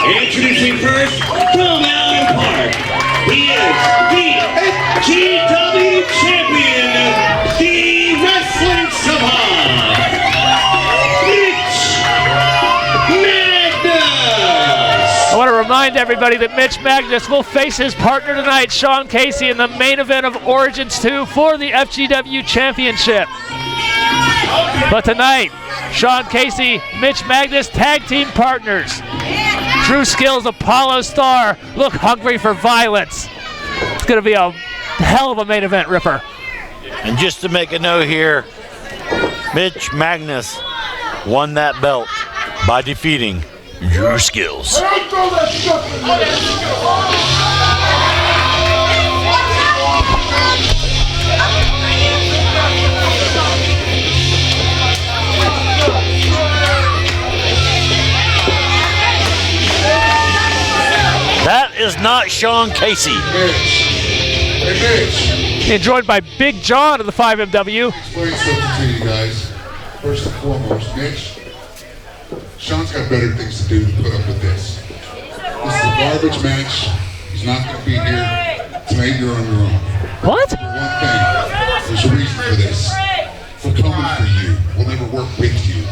Introducing first, from Allen Park, he is the FGW champion, the wrestling savant, Mitch Magnus. I want to remind everybody that Mitch Magnus will face his partner tonight, Sean Casey, in the main event of Origins 2 for the FGW championship. But tonight, Sean Casey, Mitch Magnus, tag team partners. Drew Skills, Apollo Star, look hungry for violence. It's going to be a hell of a main event, Ripper. And just to make a note here, Mitch Magnus won that belt by defeating Drew Skills. That is not Sean Casey. Hey, Joined by Big John of the 5MW. explain something to you guys. First and foremost, Mitch, Sean's got better things to do than put up with this. This is a garbage match. He's not going to be here tonight. You're on your own. What? For one thing, there's a reason for this. We're coming for you. We'll never work with you.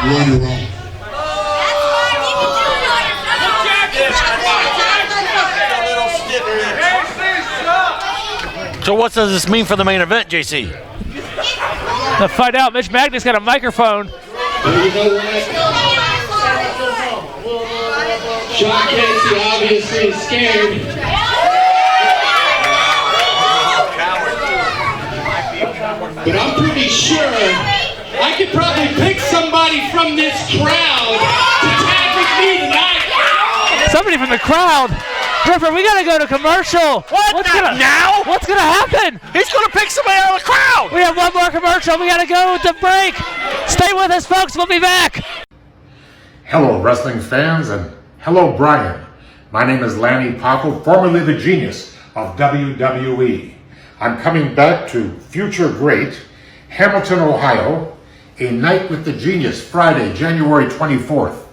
You're on your own. So what does this mean for the main event, JC? To find out, Mitch Magnus got a microphone. You know what? Sean Casey obviously is scared. But I'm pretty sure I could probably pick somebody from this crowd to tag with me tonight. Somebody from the crowd. Ripper, we gotta go to commercial. What's gonna happen? He's gonna pick somebody out of the crowd. We have one more commercial. We gotta go to break. Stay with us, folks. We'll be back. Hello, wrestling fans, and hello, Brian. My name is Lanny Poffo, formerly the genius of WWE. I'm coming back to Future Great, Hamilton, Ohio, a night with the genius, Friday, January 24th.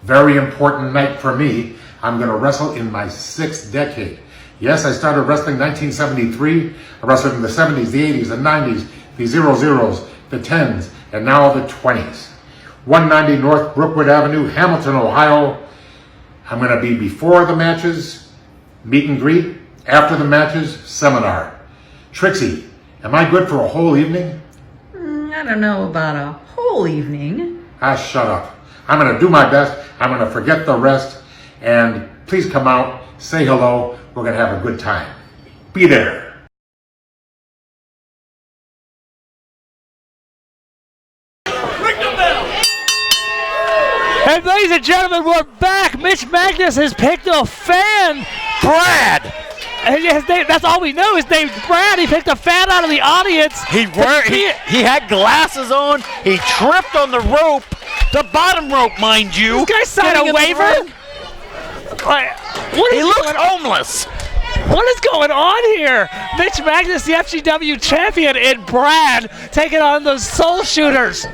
Very important night for me. I'm going to wrestle in my 6th decade. Yes, I started wrestling in 1973. I wrestled in the 70s, the 80s, the 90s, the 00s, the 10s, and now the 20s. 190 North Brookwood Avenue, Hamilton, Ohio. I'm going to be before the matches, meet and greet, after the matches, seminar. Trixie, am I good for a whole evening? I don't know about a whole evening. Shut up. I'm going to do my best. I'm going to forget the rest. And please come out, say hello. We're going to have a good time. Be there. And ladies and gentlemen, we're back. Mitch Magnus has picked a fan, Brad. And his name, that's all we know. His name's Brad. He picked a fan out of the audience. He had glasses on. He tripped on the rope, the bottom rope, mind you. This guy signed a waiver. He looks homeless. What is going on here? Mitch Magnus, the FGW champion, and Brad taking on those Soul Shooters.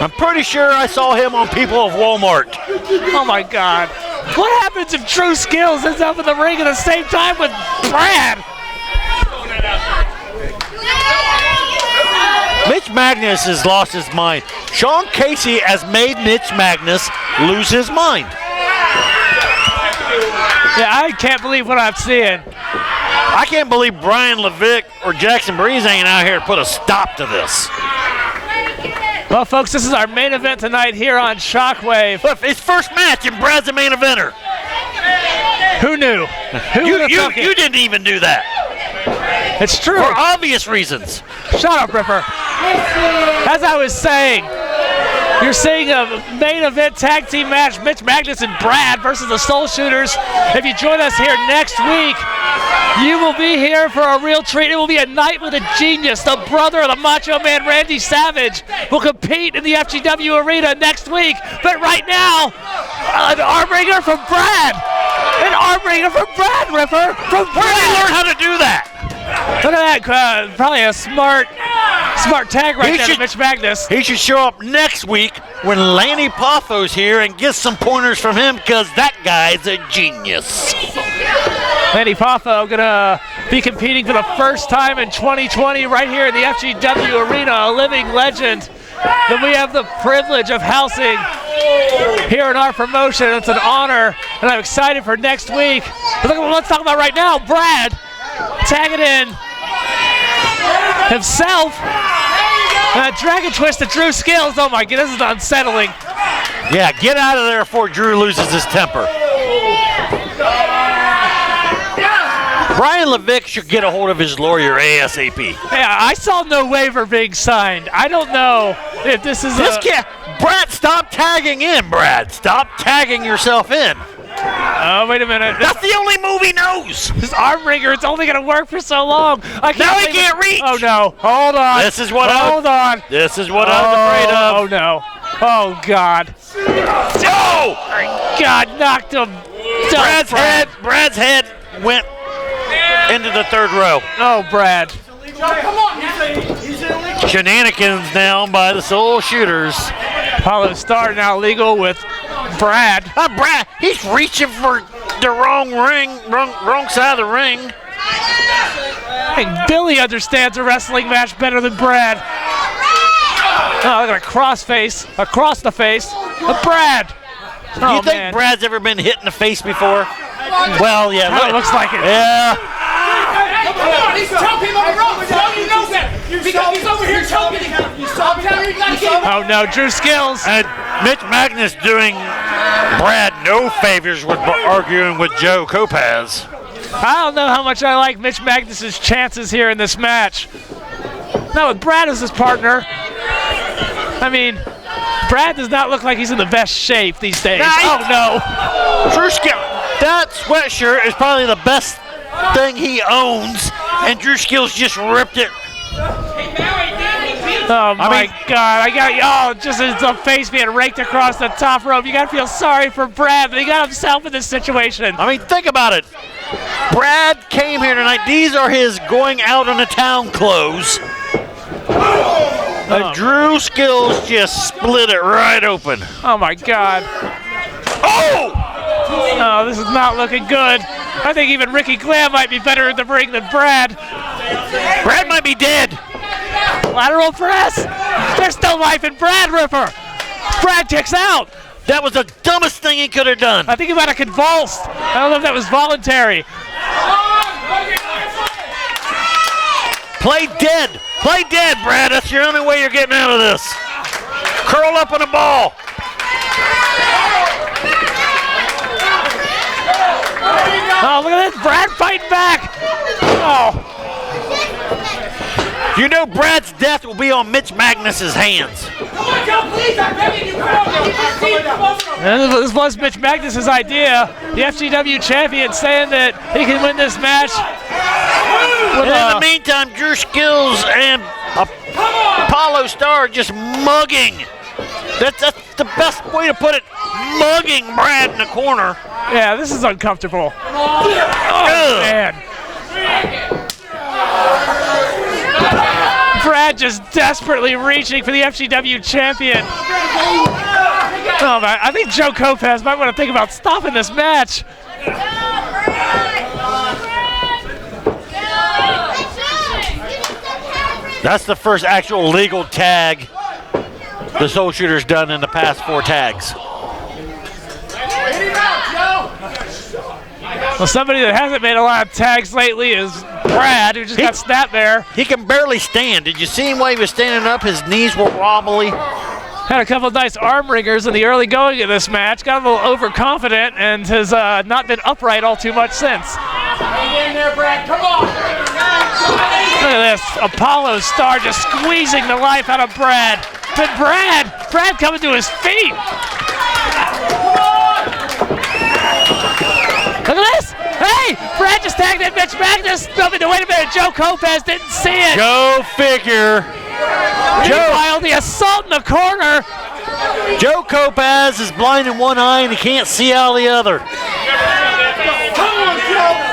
I'm pretty sure I saw him on People of Walmart. Oh my God. What happens if True Skills ends up in the ring at the same time with Brad? Mitch Magnus has lost his mind. Sean Casey has made Mitch Magnus lose his mind. Yeah, I can't believe what I'm seeing. I can't believe Brian Levick or Jackson Breeze ain't out here to put a stop to this. Well, folks, this is our main event tonight here on Shockwave. Look, it's first match and Brad's the main eventer. Who knew? You didn't even do that. It's true. For obvious reasons. Shut up, Ripper. As I was saying, you're seeing a main event tag team match, Mitch Magnus and Brad versus the Soul Shooters. If you join us here next week, you will be here for a real treat. It will be a night with a genius. The brother of the Macho Man, Randy Savage, will compete in the FGW arena next week. But right now, an arm wringer from Brad. An arm wringer from Brad, Ripper. From Brad. Where did he learn how to do that? Look at that. Probably a smart tag right there to Mitch Magnus. He should show up next week when Lanny Poffo's here and get some pointers from him because that guy's a genius. Lanny Poffo gonna be competing for the first time in 2020 right here in the FGW arena, a living legend that we have the privilege of housing here in our promotion. It's an honor, and I'm excited for next week. But look at what let's talk about right now. Brad tagging in himself. Dragon twist to Drew Skills. Oh my God, this is unsettling. Yeah, get out of there before Drew loses his temper. Brian Levick should get a hold of his lawyer ASAP. Yeah, I saw no waiver being signed. I don't know if this is Brad, stop tagging in, Brad. Stop tagging yourself in. Oh, wait a minute. That's the only move he knows. This arm wringer, it's only going to work for so long. Now he can't reach. Oh, no. Hold on. This is what This is what I was afraid of. Oh, no. Oh, God. Oh! God, knocked him. Brad's head went into the third row. Oh, Brad. Come on now. Shenanigans now by the Soul Shooters. Apollo Star now legal with Brad. Brad, he's reaching for the wrong side of the ring. Hey, Billy understands a wrestling match better than Brad. Oh, look at a across the face of Brad. Do you think Brad's ever been hit in the face before? Well, yeah. It looks like it. Yeah. Come on, he's choking on the ropes. You know that. Because he's over here choking him. Oh, no, Drew Skills. And Mitch Magnus doing Brad no favors with arguing with Joe Kopaz. I don't know how much I like Mitch Magnus's chances here in this match. Now with Brad as his partner, I mean, Brad does not look like he's in the best shape these days. Oh, no. Drew Skills, that sweatshirt is probably the best thing he owns, and Drew Skills just ripped it. Oh my God! Just as the face being raked across the top rope, you gotta feel sorry for Brad, but he got himself in this situation. I mean, think about it. Brad came here tonight. These are his going out on the town clothes. And Drew Skills just split it right open. Oh my God! Oh, this is not looking good. I think even Ricky Gleb might be better at the ring than Brad. Brad might be dead. Lateral press. There's still life in Brad, Ripper. Brad kicks out. That was the dumbest thing he could have done. I think he might have convulsed. I don't know if that was voluntary. Play dead. Play dead, Brad. That's your only way you're getting out of this. Curl up on a ball. Oh, look at this. Brad fighting back. Oh. You know Brad's death will be on Mitch Magnus's hands. And this was Mitch Magnus's idea. The FGW champion saying that he can win this match. And in the meantime, Drew Skills and Apollo Star just mugging That's the best way to put it. Mugging Brad in the corner. Yeah, this is uncomfortable. Oh, man. Brad just desperately reaching for the FGW champion. Oh, man. I think Joe Kopaz might want to think about stopping this match. That's the first actual legal tag the Soul Shooter's done in the past 4 tags. Well, somebody that hasn't made a lot of tags lately is Brad, who just got snapped there. He can barely stand. Did you see him while he was standing up? His knees were wobbly. Had a couple of nice arm wringers in the early going of this match. Got a little overconfident and has not been upright all too much since. Hang in there, Brad. Come on. Look at this. Apollo Star just squeezing the life out of Brad. But Brad coming to his feet. Look at this. Hey, Brad just tagged in Mitch Magnus. Wait a minute, Joe Kopaz didn't see it. Go figure. Meanwhile, the assault in the corner. Joe Kopaz is blind in one eye and he can't see out of the other. Come on, Joe.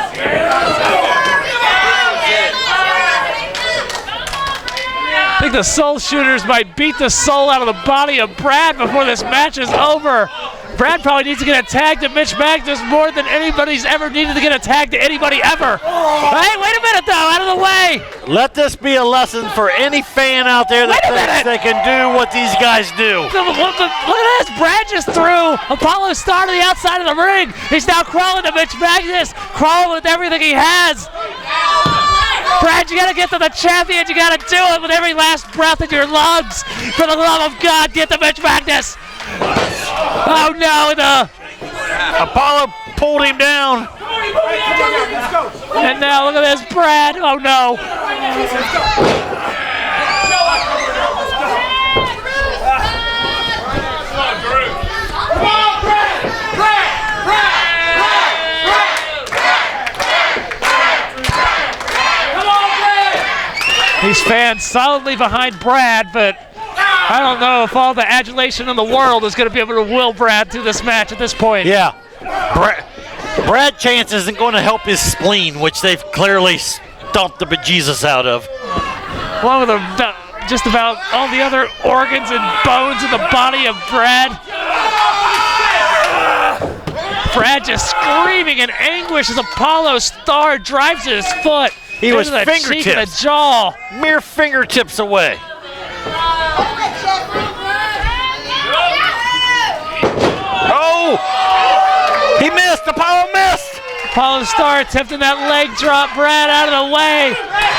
I think the Soul Shooters might beat the soul out of the body of Brad before this match is over. Brad probably needs to get a tag to Mitch Magnus more than anybody's ever needed to get a tag to anybody ever. Hey, wait a minute, though. Out of the way. Let this be a lesson for any fan out there that thinks they can do what these guys do. Look at this. Brad just threw Apollo Star to the outside of the ring. He's now crawling to Mitch Magnus, crawling with everything he has. Brad, you got to get to the champion. You got to do it with every last breath in your lungs. For the love of God, get to Mitch Magnus. Oh, no. Apollo pulled him down. And now look at this, Brad. Oh, no. These fans solidly behind Brad, but I don't know if all the adulation in the world is going to be able to will Brad through this match at this point. Yeah. Brad Chance isn't going to help his spleen, which they've clearly stomped the bejesus out of. Along with just about all the other organs and bones in the body of Brad. Brad just screaming in anguish as Apollo Star drives his foot. He was the fingertips. cheek and the jaw. Mere fingertips away. Oh! He missed! Apollo missed! Apollo Star attempting that leg drop. Brad out of the way.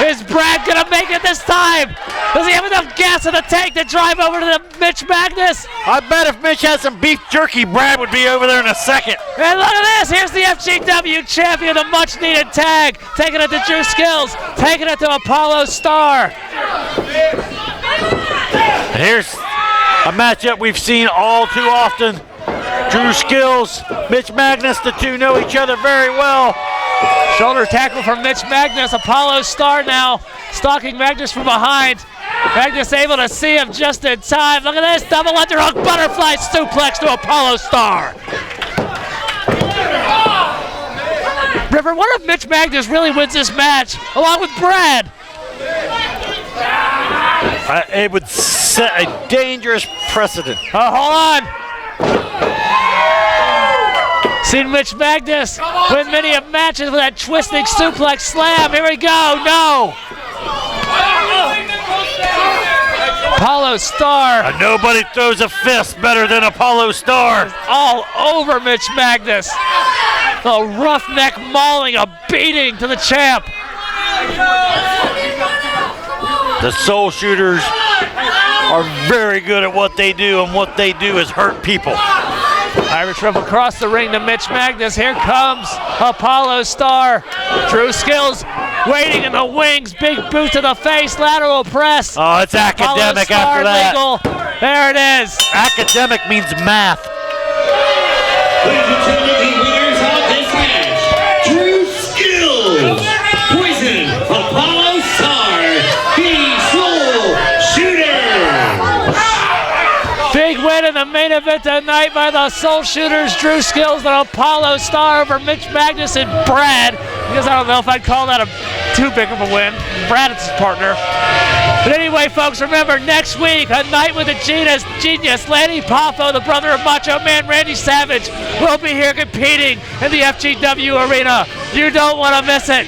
Is Brad going to make it this time? Does he have enough gas in the tank to drive over to the Mitch Magnus? I bet if Mitch had some beef jerky, Brad would be over there in a second. And look at this. Here's the FGW champion, a much-needed tag. Taking it to Drew Skills. Taking it to Apollo Star. Here's a matchup we've seen all too often. Drew Skills, Mitch Magnus, the two know each other very well. Shoulder tackle from Mitch Magnus. Apollo Star now stalking Magnus from behind. Magnus able to see him just in time. Look at this, double underhook butterfly suplex to Apollo Star. River, what if Mitch Magnus really wins this match along with Brad? It would set a dangerous precedent. Oh, hold on. Seen Mitch Magnus win many of matches with that twisting suplex slam. Here we go. No. Apollo Star. Nobody throws a fist better than Apollo Star. All over Mitch Magnus. The roughneck mauling, a beating to the champ. The Soul Shooters are very good at what they do, and what they do is hurt people. Irish Whip across the ring to Mitch Magnus. Here comes Apollo Star. Drew Skills waiting in the wings. Big boot to the face. Lateral press. Oh, it's academic after that. Legal. There it is. Academic means math. Ladies and gentlemen, the winners of this match, Drew Skills, Poison, Apollo Star, the Soul Shooter. Big win the main event tonight by the Shoal Tuners, Drew Skills and Apollo Star over Mitch Magnus and Brad. Because I don't know if I'd call that too big of a win. Brad is his partner. But anyway, folks, remember, next week, a night with a genius, Lanny Poffo, the brother of Macho Man Randy Savage, will be here competing in the FGW arena. You don't want to miss it.